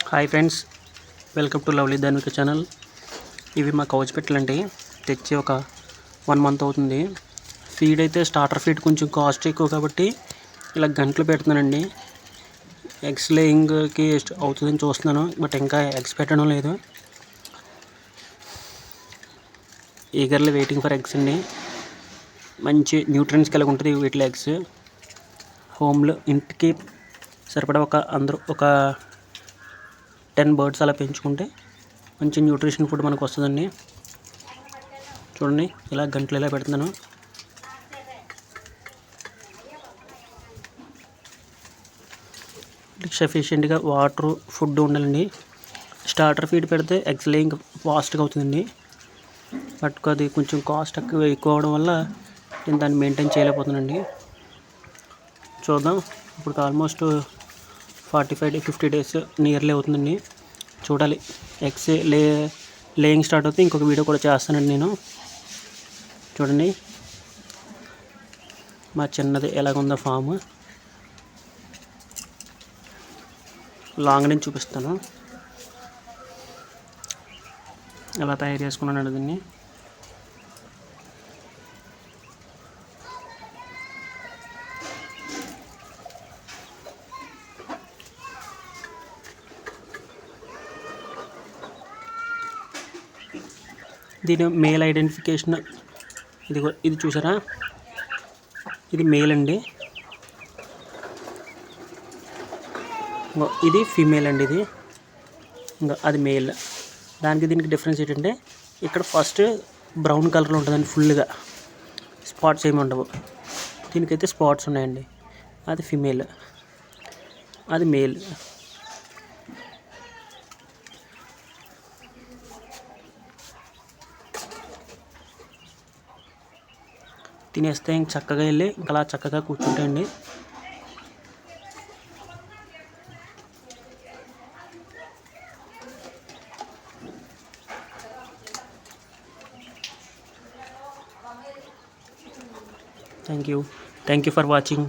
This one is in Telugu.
Hi friends, welcome to lovely ధార్మిక ఛానల్. ఇవి మా కౌచ్ పెట్టలండి. తెచ్చి ఒక 1 మంత్ అవుతుంది. ఫీడ్ అయితే స్టార్టర్ ఫీడ్ కొంచెం కాస్ట్ ఎక్కువ కాబట్టి ఇలా గంటలు పెడుతున్నానండి. ఎగ్స్ లేయింగ్కి అవుతుందని చూస్తున్నాను, బట్ ఇంకా ఎగ్స్ పెట్టడం లేదు. ఈగర్లీ వెయిటింగ్ ఫర్ ఎగ్స్ అండి. మంచి న్యూట్రియన్స్ కలిగి ఉంటుంది వీటిలో ఎగ్స్. హోమ్లో ఇంటికి సరిపడా ఒక 10 బర్డ్స్ అలా పెంచుకుంటే మంచి న్యూట్రిషన్ ఫుడ్ మనకు వస్తుందండి. చూడండి, ఇలా గంటలు ఇలా పెడుతున్నాను. సఫిషియెంట్గా వాటర్ ఫుడ్ ఉండాలండి. స్టార్టర్ ఫీడ్ పెడితే ఎగ్స్ లేయింగ్ ఫాస్ట్గా అవుతుందండి. బట్ అది కొంచెం కాస్ట్ ఎక్కువ అవడం వల్ల నేను దాన్ని మెయింటైన్ చేయలేకపోతున్నానండి. చూద్దాం, ఇప్పుడు ఆల్మోస్ట్ 45 to 50 days నియర్లీ అవుతుందండి. చూడాలి, ఎగ్స్ లేయింగ్ స్టార్ట్ అవుతే ఇంకొక వీడియో కూడా చేస్తానండి నేను. చూడండి మా చిన్నది ఎలాగుందో ఫామ్. లాంగ్ నుంచి చూపిస్తాను ఎలా తయారు చేసుకున్నాను దీన్ని. దీని మేల్ ఐడెంటిఫికేషన్ ఇది చూసారా, ఇది మేల్ అండి, ఇది ఫీమేల్ అండి. ఇది ఇంకా అది మేల్. దానికి దీనికి డిఫరెన్స్ ఏంటంటే ఇక్కడ ఫస్ట్ బ్రౌన్ కలర్లో ఉంటుందండి, ఫుల్గా స్పాట్స్ ఏమి ఉండవు. దీనికైతే స్పాట్స్ ఉన్నాయండి. అది ఫీమేల్, అది మేల్. తినేస్తే ఇంక చక్కగా వెళ్ళి ఇంకా అలా చక్కగా కూర్చుంటాయండి. Thank you for watching.